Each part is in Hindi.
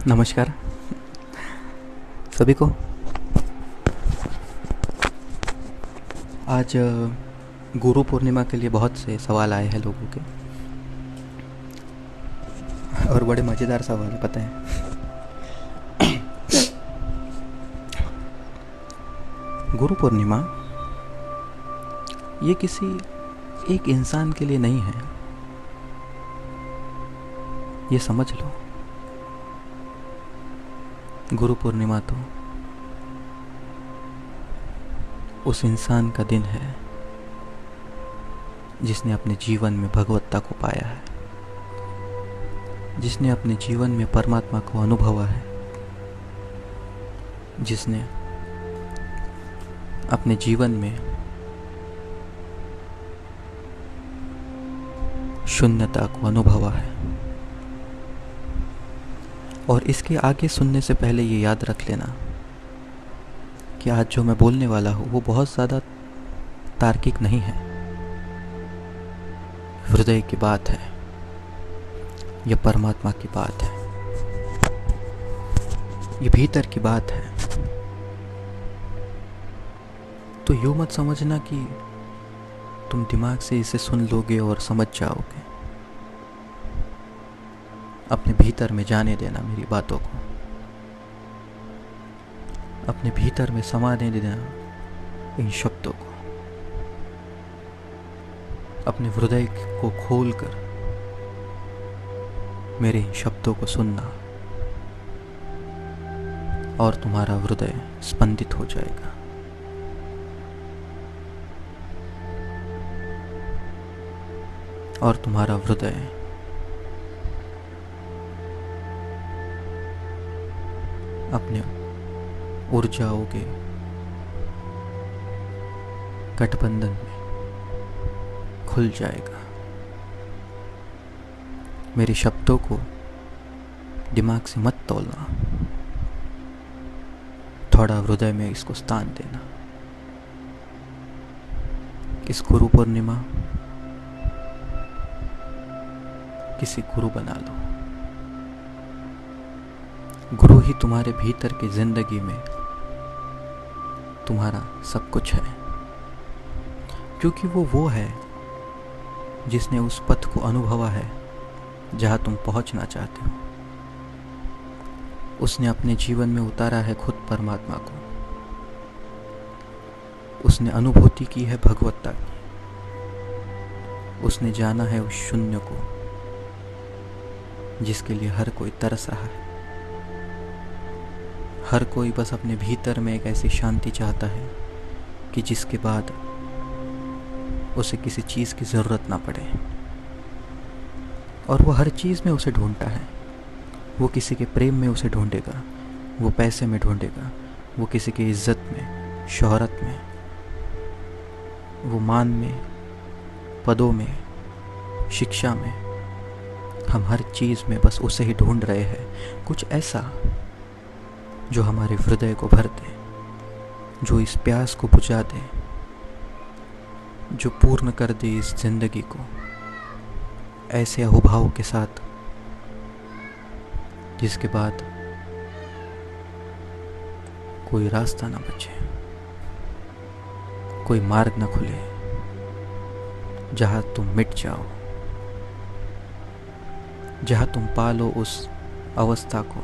नमस्कार सभी को। आज गुरु पूर्णिमा के लिए बहुत से सवाल आए हैं लोगों के, और बड़े मज़ेदार सवाल है, पता है। गुरु पूर्णिमा ये किसी एक इंसान के लिए नहीं है, ये समझ लो। गुरु पूर्णिमा तो उस इंसान का दिन है जिसने अपने जीवन में भगवत्ता को पाया है, जिसने अपने जीवन में परमात्मा को अनुभवा है, जिसने अपने जीवन में शून्यता को अनुभवा है। और इसके आगे सुनने से पहले ये याद रख लेना कि आज जो मैं बोलने वाला हूँ वो बहुत ज़्यादा तार्किक नहीं है, हृदय की बात है, यह परमात्मा की बात है, ये भीतर की बात है। तो यूँ मत समझना कि तुम दिमाग से इसे सुन लोगे और समझ जाओगे। अपने भीतर में जाने देना मेरी बातों को, अपने भीतर में समाने देना इन शब्दों को, अपने हृदय को खोलकर मेरे इन शब्दों को सुनना, और तुम्हारा हृदय स्पंदित हो जाएगा। और तुम्हारा हृदय अपने ऊर्जाओं के गठबंधन में खुल जाएगा। मेरे शब्दों को दिमाग से मत तोलना, थोड़ा हृदय में इसको स्थान देना। इस गुरु पूर्णिमा किसी गुरु बना लो। गुरु ही तुम्हारे भीतर की जिंदगी में तुम्हारा सब कुछ है, क्योंकि वो है जिसने उस पथ को अनुभवा है जहां तुम पहुंचना चाहते हो। उसने अपने जीवन में उतारा है खुद परमात्मा को, उसने अनुभूति की है भगवत्ता की, उसने जाना है उस शून्य को जिसके लिए हर कोई तरस रहा है। हर कोई बस अपने भीतर में एक ऐसी शांति चाहता है कि जिसके बाद उसे किसी चीज़ की ज़रूरत ना पड़े। और वो हर चीज़ में उसे ढूंढता है। वो किसी के प्रेम में उसे ढूंढेगा, वो पैसे में ढूंढेगा, वो किसी की इज्जत में, शोहरत में, वो मान में, पदों में, शिक्षा में। हम हर चीज़ में बस उसे ही ढूंढ रहे हैं, कुछ ऐसा जो हमारे हृदय को भर दे, जो इस प्यास को बुझा दे, जो पूर्ण कर दे इस जिंदगी को ऐसे अहोभाव के साथ जिसके बाद कोई रास्ता ना बचे, कोई मार्ग ना खुले, जहां तुम मिट जाओ, जहां तुम पालो उस अवस्था को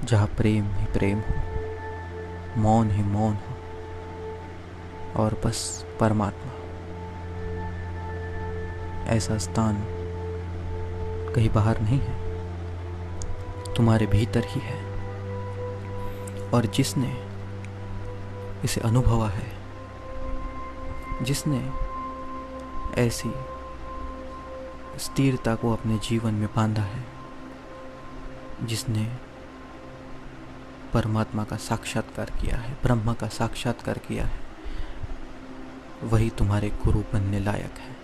जहाँ प्रेम ही प्रेम हो, मौन ही मौन हो, और बस परमात्मा। ऐसा स्थान कहीं बाहर नहीं है, तुम्हारे भीतर ही है। और जिसने इसे अनुभवा है, जिसने ऐसी स्थिरता को अपने जीवन में बांधा है, जिसने परमात्मा का साक्षात्कार किया है, ब्रह्म का साक्षात्कार किया है, वही तुम्हारे गुरु बनने लायक है।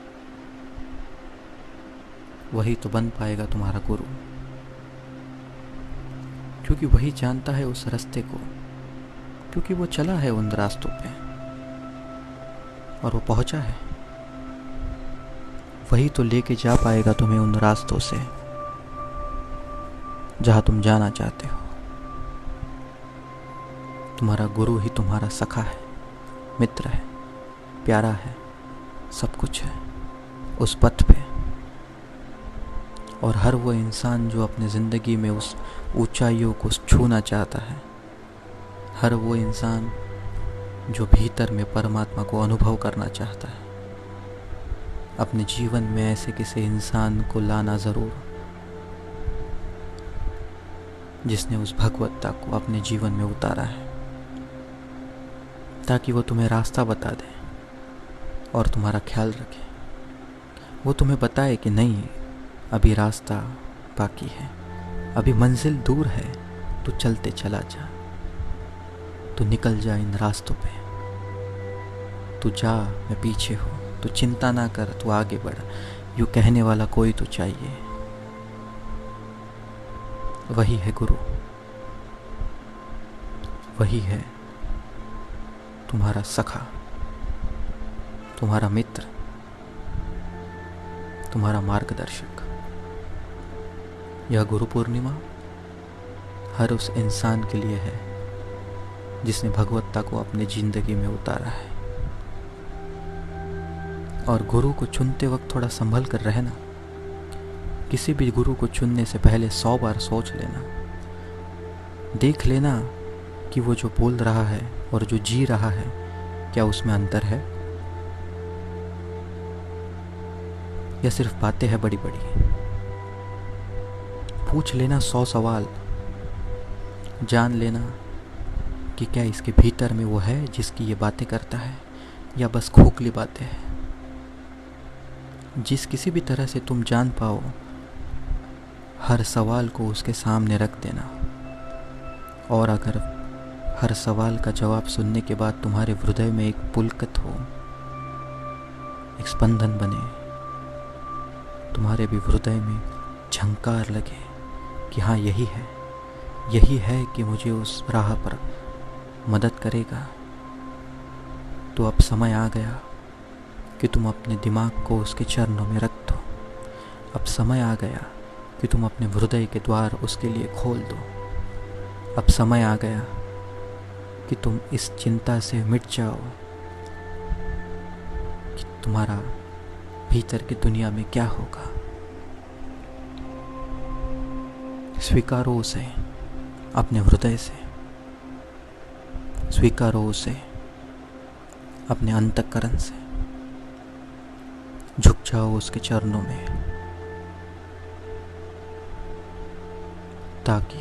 वही तो बन पाएगा तुम्हारा गुरु, क्योंकि वही जानता है उस रास्ते को, क्योंकि वो चला है उन रास्तों पे। और वो पहुंचा है, वही तो लेके जा पाएगा तुम्हें उन रास्तों से जहां तुम जाना चाहते हो। तुम्हारा गुरु ही तुम्हारा सखा है, मित्र है, प्यारा है, सब कुछ है उस पथ पे। और हर वो इंसान जो अपने ज़िंदगी में उस ऊंचाइयों को छूना चाहता है, हर वो इंसान जो भीतर में परमात्मा को अनुभव करना चाहता है, अपने जीवन में ऐसे किसी इंसान को लाना ज़रूर जिसने उस भगवत्ता को अपने जीवन में उतारा है, ताकि वो तुम्हें रास्ता बता दे और तुम्हारा ख्याल रखे। वो तुम्हें बताए कि नहीं, अभी रास्ता बाकी है, अभी मंजिल दूर है, तू चलते चला जा, तू निकल जा इन रास्तों पे, तू जा, मैं पीछे हूँ, तू चिंता ना कर, तू आगे बढ़। यूँ कहने वाला कोई तो चाहिए। वही है गुरु, वही है तुम्हारा सखा, तुम्हारा मित्र, तुम्हारा मार्गदर्शक। यह गुरु पूर्णिमा हर उस इंसान के लिए है जिसने भगवत्ता को अपनी जिंदगी में उतारा है। और गुरु को चुनते वक्त थोड़ा संभल कर रहना। किसी भी गुरु को चुनने से पहले 100 बार सोच लेना, देख लेना कि वो जो बोल रहा है और जो जी रहा है, क्या उसमें अंतर है या सिर्फ बातें हैं बड़ी बड़ी। पूछ लेना 100 सवाल, जान लेना कि क्या इसके भीतर में वो है जिसकी ये बातें करता है या बस खोखली बातें हैं। जिस किसी भी तरह से तुम जान पाओ, हर सवाल को उसके सामने रख देना। और अगर हर सवाल का जवाब सुनने के बाद तुम्हारे हृदय में एक पुलकत हो, एक स्पंदन बने, तुम्हारे भी हृदय में झंकार लगे कि हाँ यही है कि मुझे उस राह पर मदद करेगा, तो अब समय आ गया कि तुम अपने दिमाग को उसके चरणों में रख दो। अब समय आ गया कि तुम अपने हृदय के द्वार उसके लिए खोल दो। अब समय आ गया कि तुम इस चिंता से मिट जाओ कि तुम्हारा भीतर की दुनिया में क्या होगा। स्वीकारो उसे अपने हृदय से, स्वीकारो उसे अपने अंतःकरण से, झुक जाओ उसके चरणों में, ताकि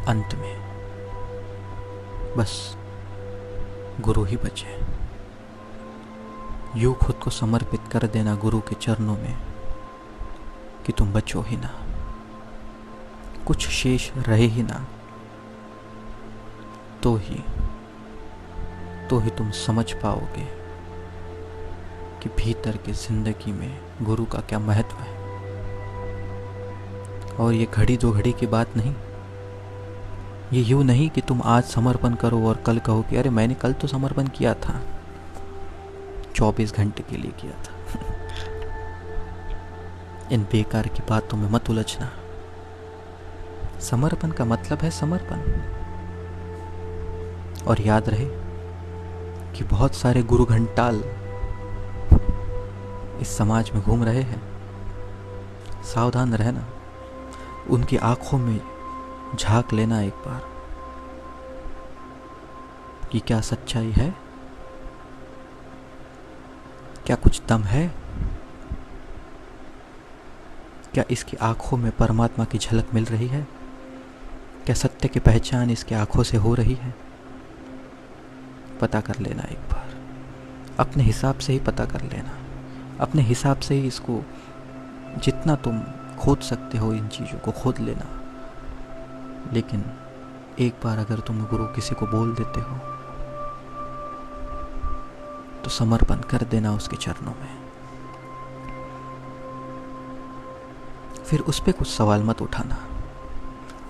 अंत में बस गुरु ही बचे। यूं खुद को समर्पित कर देना गुरु के चरणों में कि तुम बचो ही ना, कुछ शेष रहे ही ना, तो ही तुम समझ पाओगे कि भीतर की जिंदगी में गुरु का क्या महत्व है। और ये घड़ी दो घड़ी की बात नहीं, ये यूं नहीं कि तुम आज समर्पण करो और कल कहो कि अरे मैंने कल तो समर्पण किया था, 24 घंटे के लिए किया था। इन बेकार की बातों में मत उलझना। समर्पण का मतलब है समर्पण। और याद रहे कि बहुत सारे गुरु घंटाल इस समाज में घूम रहे हैं। सावधान रहना, उनकी आंखों में झांक लेना एक बार कि क्या सच्चाई है, क्या कुछ दम है, क्या इसकी आंखों में परमात्मा की झलक मिल रही है, क्या सत्य की पहचान इसकी आंखों से हो रही है। पता कर लेना एक बार, अपने हिसाब से ही पता कर लेना, अपने हिसाब से ही इसको जितना तुम खोद सकते हो इन चीज़ों को खोद लेना। लेकिन एक बार अगर तुम गुरु किसी को बोल देते हो तो समर्पण कर देना उसके चरणों में। फिर उस पे कुछ सवाल मत उठाना,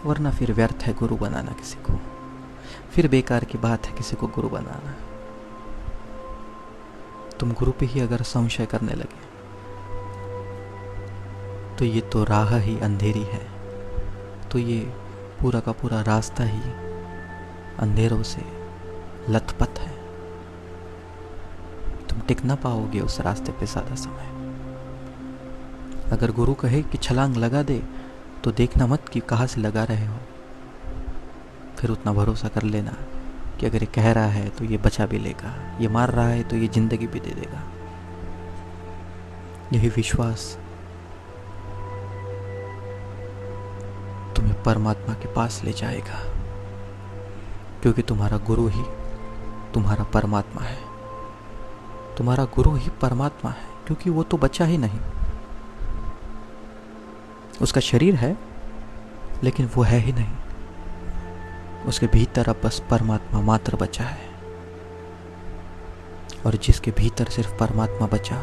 वरना फिर व्यर्थ है गुरु बनाना किसी को, फिर बेकार की बात है किसी को गुरु बनाना। तुम गुरु पे ही अगर संशय करने लगे तो ये तो राह ही अंधेरी है, तो ये पूरा का पूरा रास्ता ही अंधेरों से लथपथ है। तुम टिक ना पाओगे उस रास्ते पे ज़्यादा समय। अगर गुरु कहे कि छलांग लगा दे तो देखना मत कि कहाँ से लगा रहे हो, फिर उतना भरोसा कर लेना कि अगर ये कह रहा है तो ये बचा भी लेगा, ये मार रहा है तो ये जिंदगी भी दे देगा। यही विश्वास तुम्हें परमात्मा के पास ले जाएगा, क्योंकि तुम्हारा गुरु ही तुम्हारा परमात्मा है। तुम्हारा गुरु ही परमात्मा है, क्योंकि वो तो बचा ही नहीं। उसका शरीर है लेकिन वो है ही नहीं। उसके भीतर अब बस परमात्मा मात्र बचा है, और जिसके भीतर सिर्फ परमात्मा बचा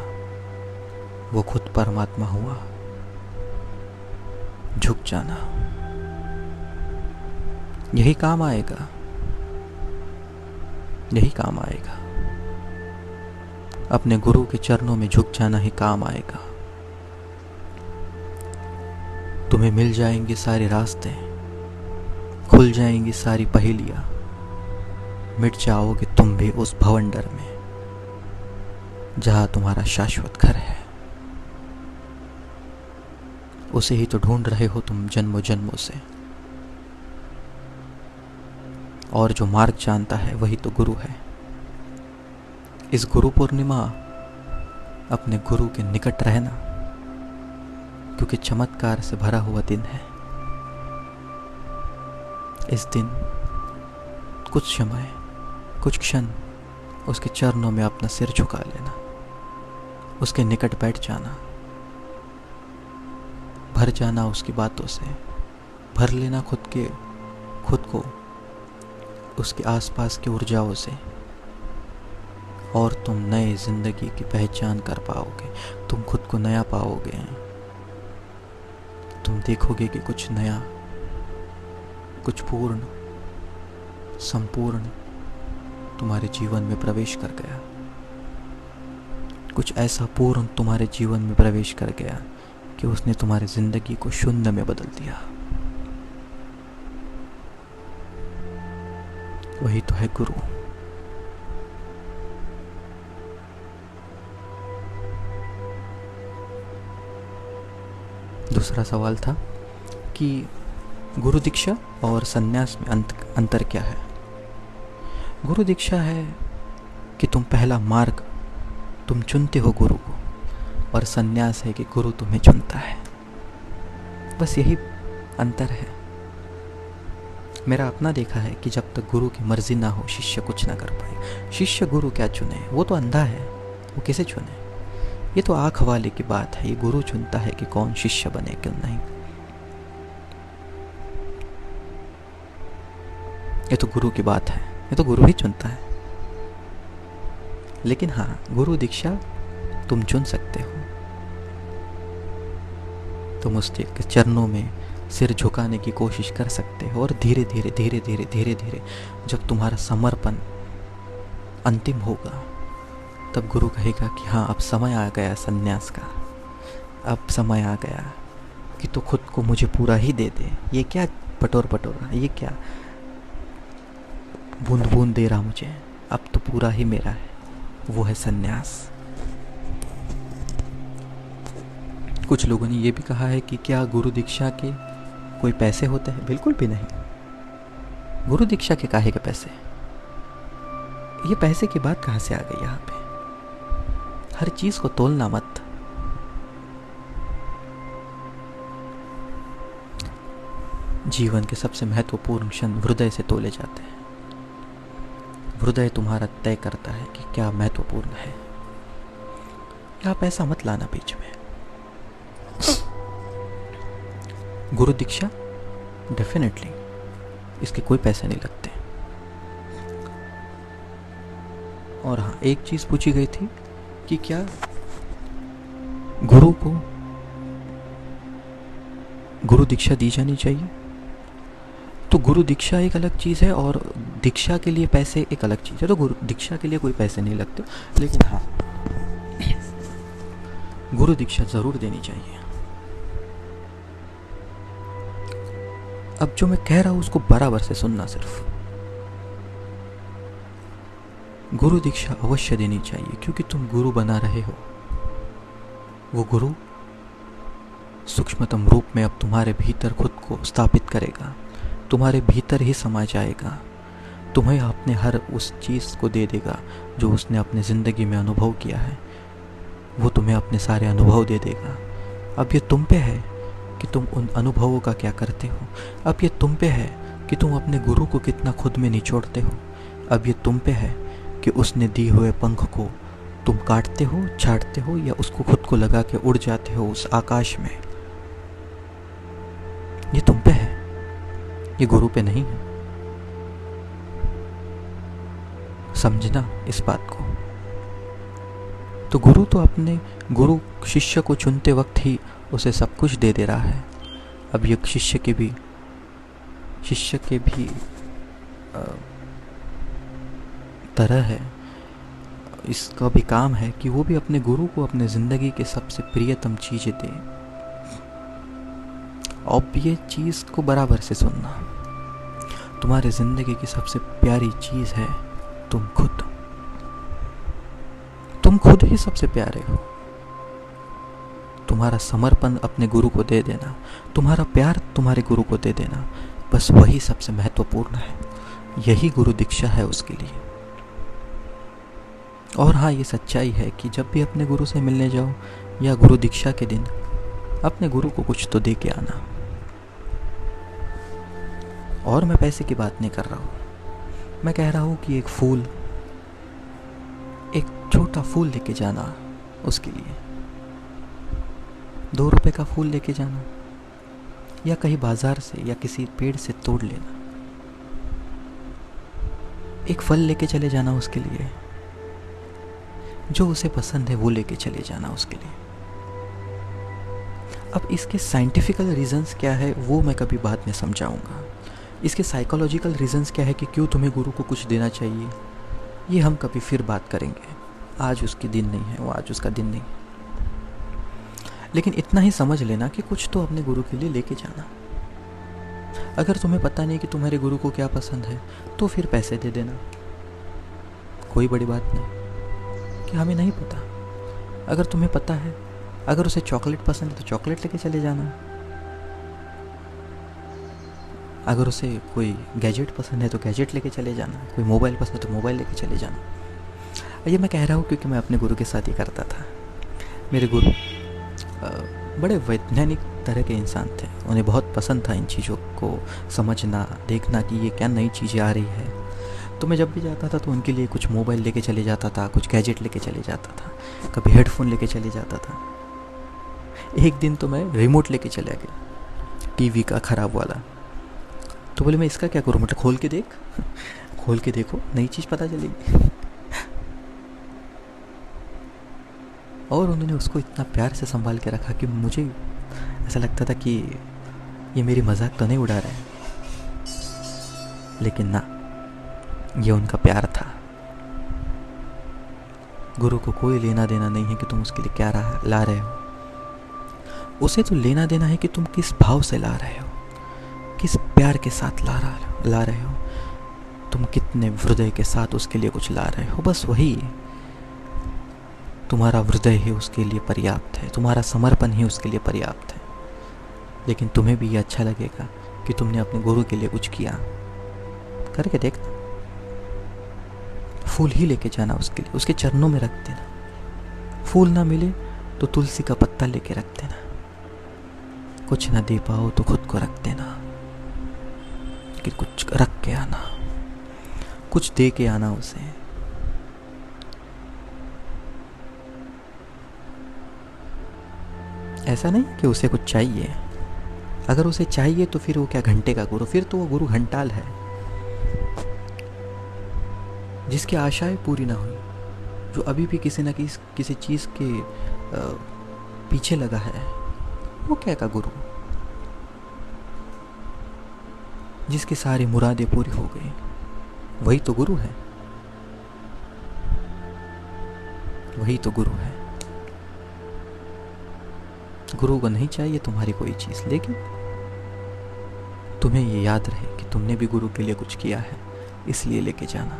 वो खुद परमात्मा हुआ। झुक जाना यही काम आएगा, यही काम आएगा। अपने गुरु के चरणों में झुक जाना ही काम आएगा। तुम्हें मिल जाएंगे सारे रास्ते, खुल जाएंगी सारी पहेलियां, मिट जाओगे तुम भी उस भवंडर में जहां तुम्हारा शाश्वत घर है। उसे ही तो ढूंढ रहे हो तुम जन्मों जन्मों से, और जो मार्ग जानता है वही तो गुरु है। इस गुरु पूर्णिमा अपने गुरु के निकट रहना, क्योंकि चमत्कार से भरा हुआ दिन है। इस दिन कुछ समय, कुछ क्षण उसके चरणों में अपना सिर झुका लेना, उसके निकट बैठ जाना, भर जाना उसकी बातों से, भर लेना खुद को उसके आसपास की ऊर्जाओं से, और तुम नए जिंदगी की पहचान कर पाओगे। तुम खुद को नया पाओगे। तुम देखोगे कि कुछ नया, कुछ पूर्ण, संपूर्ण तुम्हारे जीवन में प्रवेश कर गया। कुछ ऐसा पूर्ण तुम्हारे जीवन में प्रवेश कर गया कि उसने तुम्हारी जिंदगी को शून्य में बदल दिया। वही तो है गुरु। दूसरा सवाल था कि गुरु दीक्षा और सन्यास में अंतर क्या है। गुरु दीक्षा है कि तुम पहला मार्ग तुम चुनते हो गुरु को, और सन्यास है कि गुरु तुम्हें चुनता है। बस यही अंतर है। मेरा अपना देखा है कि जब तक गुरु की मर्जी ना हो शिष्य कुछ ना कर पाए। शिष्य गुरु क्या चुने, वो तो अंधा है, वो कैसे चुने। ये तो आंख वाले की बात है। ये गुरु चुनता है कि कौन शिष्य बने क्यों नहीं। ये तो गुरु की बात है, ये तो गुरु ही चुनता है। लेकिन हाँ, गुरु दीक्षा तुम चुन सकते हो। तुम उसके चरणों में सिर झुकाने की कोशिश कर सकते हो, और धीरे धीरे धीरे धीरे धीरे धीरे जब तुम्हारा समर्पण अंतिम होगा तब गुरु कहेगा कि हाँ, अब समय आ गया संन्यास का। अब समय आ गया कि तो खुद को मुझे पूरा ही दे दे। ये क्या पटोर पटोरा, ये क्या बूंद बूंद दे रहा मुझे, अब तो पूरा ही मेरा है। वो है संन्यास। कुछ लोगों ने ये भी कहा है कि क्या गुरु दीक्षा के कोई पैसे होते हैं। बिल्कुल भी नहीं। गुरु दीक्षा के काहे के पैसे। ये पैसे की बात कहाँ से आ गई यहाँ पे। हर चीज को तोलना मत। जीवन के सबसे महत्वपूर्ण क्षण हृदय से तोले जाते हैं। हृदय तुम्हारा तय करता है कि क्या महत्वपूर्ण है। यहाँ पैसा मत लाना बीच में। गुरु दीक्षा डेफिनेटली इसके कोई पैसे नहीं लगते। और हाँ, एक चीज पूछी गई थी कि क्या गुरु को गुरु दीक्षा दी जानी चाहिए। तो गुरु दीक्षा एक अलग चीज़ है और दीक्षा के लिए पैसे एक अलग चीज़ है। तो गुरु दीक्षा के लिए कोई पैसे नहीं लगते। लेकिन हाँ, गुरु दीक्षा जरूर देनी चाहिए। अब जो मैं कह रहा हूं उसको बराबर से सुनना। सिर्फ गुरु दीक्षा अवश्य देनी चाहिए, क्योंकि तुम गुरु बना रहे हो। वो गुरु सूक्ष्मतम रूप में अब तुम्हारे भीतर खुद को स्थापित करेगा, तुम्हारे भीतर ही समा जाएगा, तुम्हें अपने हर उस चीज़ को दे देगा जो उसने अपने ज़िंदगी में अनुभव किया है। वो तुम्हें अपने सारे अनुभव दे देगा। अब ये तुम पे है कि तुम उन अनुभवों का क्या करते हो। अब ये तुम पे है कि तुम अपने गुरु को कितना खुद में निचोड़ते हो। अब ये तुम पे है कि उसने दिए हुए पंख को तुम काटते हो, छाटते हो, या उसको खुद को लगा के उड़ जाते हो उस आकाश में। ये तुम पे है, ये गुरु पे नहीं है। समझना इस बात को। तो गुरु तो अपने गुरु शिष्य को चुनते वक्त ही उसे सब कुछ दे दे रहा है। अब ये शिष्य के भी तरह है, इसका भी काम है कि वो भी अपने गुरु को अपने ज़िंदगी के सबसे प्रियतम चीज़ें दे। अब ये चीज़ को बराबर से सुनना। तुम्हारे ज़िंदगी की सबसे प्यारी चीज़ है तुम खुद। तुम खुद ही सबसे प्यारे हो। तुम्हारा समर्पण अपने गुरु को दे देना, तुम्हारा प्यार तुम्हारे गुरु को दे देना, बस वही सबसे महत्वपूर्ण है। यही गुरु दीक्षा है उसके लिए। और हाँ, ये सच्चाई है कि जब भी अपने गुरु से मिलने जाओ या गुरु दीक्षा के दिन अपने गुरु को कुछ तो दे के आना। और मैं पैसे की बात नहीं कर रहा हूँ, मैं कह रहा हूँ कि एक फूल, एक छोटा फूल लेके जाना उसके लिए। 2 रुपए का फूल लेके जाना, या कहीं बाजार से या किसी पेड़ से तोड़ लेना। एक फल लेके चले जाना उसके लिए, जो उसे पसंद है वो लेके चले जाना उसके लिए। अब इसके साइंटिफिकल रीजंस क्या है वो मैं कभी बाद में समझाऊंगा। इसके साइकोलॉजिकल रीजंस क्या है कि क्यों तुम्हें गुरु को कुछ देना चाहिए, ये हम कभी फिर बात करेंगे। आज उसके दिन नहीं है, वो आज उसका दिन नहीं। लेकिन इतना ही समझ लेना कि कुछ तो अपने गुरु के लिए लेके जाना। अगर तुम्हें पता नहीं कि तुम्हारे गुरु को क्या पसंद है तो फिर पैसे दे देना, कोई बड़ी बात नहीं। कि हमें नहीं पता, अगर तुम्हें पता है, अगर उसे चॉकलेट पसंद है तो चॉकलेट लेके चले जाना। अगर उसे कोई गैजेट पसंद है तो गैजेट लेके चले जाना। कोई मोबाइल पसंद है तो मोबाइल लेके चले जाना। ये मैं कह रहा हूँ क्योंकि मैं अपने गुरु के साथ ही करता था। मेरे गुरु बड़े वैज्ञानिक तरह के इंसान थे। उन्हें बहुत पसंद था इन चीज़ों को समझना, देखना कि ये क्या नई चीज़ें आ रही है। तो मैं जब भी जाता था तो उनके लिए कुछ मोबाइल लेके चले जाता था, कुछ गैजेट लेके चले जाता था, कभी हेडफोन लेके चले जाता था। एक दिन तो मैं रिमोट लेके चला गया, टीवी का ख़राब वाला। तो बोले मैं इसका क्या करूँ, मतलब खोल के देख, खोल के देखो, नई चीज़ पता चलेगी। और उन्होंने उसको इतना प्यार से संभाल के रखा कि मुझे ऐसा लगता था कि ये मेरी मजाक तो नहीं उड़ा रहे हैं। लेकिन ना, ये उनका प्यार था। गुरु को कोई लेना देना नहीं है कि तुम उसके लिए क्या ला रहे हो। उसे तो लेना देना है कि तुम किस भाव से ला रहे हो, किस प्यार के साथ ला रहे हो, तुम कितने हृदय के साथ उसके लिए कुछ ला रहे हो। बस वही, तुम्हारा हृदय ही उसके लिए पर्याप्त है, तुम्हारा समर्पण ही उसके लिए पर्याप्त है। लेकिन तुम्हें भी ये अच्छा लगेगा कि तुमने अपने गुरु के लिए कुछ किया। करके देखना। फूल ही लेके जाना उसके लिए, उसके चरणों में रख देना। फूल ना मिले तो तुलसी का पत्ता लेके रख देना। कुछ ना दे पाओ तो खुद को रख देना कि कुछ रख के आना, कुछ दे के आना उसे। ऐसा नहीं कि उसे कुछ चाहिए। अगर उसे चाहिए तो फिर वो क्या घंटे का गुरु, फिर तो वो गुरु घंटाल है। जिसकी आशाएं पूरी ना हुई, जो अभी भी किसी न किसी चीज़ के पीछे लगा है, वो क्या का गुरु। जिसकी सारी मुरादें पूरी हो गई, वही तो गुरु है, वही तो गुरु है। गुरु को नहीं चाहिए तुम्हारी कोई चीज़, लेकिन तुम्हें ये याद रहे कि तुमने भी गुरु के लिए कुछ किया है, इसलिए लेके जाना।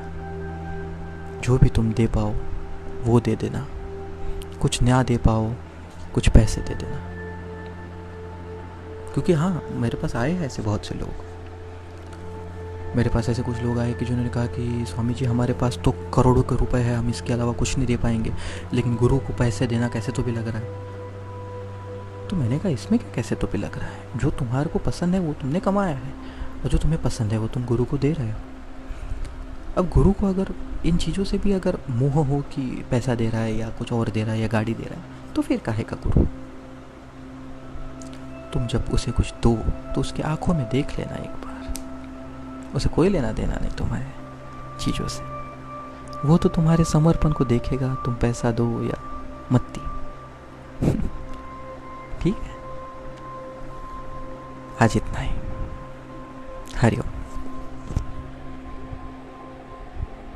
जो भी तुम दे पाओ वो दे देना, कुछ नया दे पाओ, कुछ पैसे दे देना। क्योंकि हाँ, मेरे पास आए हैं ऐसे बहुत से लोग। मेरे पास ऐसे कुछ लोग आए कि जिन्होंने कहा कि स्वामी जी हमारे पास तो करोड़ों के रुपए है, हम इसके अलावा कुछ नहीं दे पाएंगे, लेकिन गुरु को पैसे देना कैसे तो भी लग रहा है। तो मैंने कहा इसमें क्या कैसे तो भी लग रहा है, जो तुम्हारे को पसंद है वो तुमने कमाया है, और जो तुम्हें पसंद है वो तुम गुरु को दे रहे हो। अब गुरु को अगर इन चीज़ों से भी अगर मोह हो कि पैसा दे रहा है या कुछ और दे रहा है या गाड़ी दे रहा है, तो फिर काहे का गुरु। तुम जब उसे कुछ दो तो उसकी आंखों में देख लेना एक बार, उसे कोई लेना देना नहीं तुम्हारे चीज़ों से। वो तो तुम्हारे समर्पण को देखेगा, तुम पैसा दो या मत दी। ठीक है, आज इतना ही। हरिओम।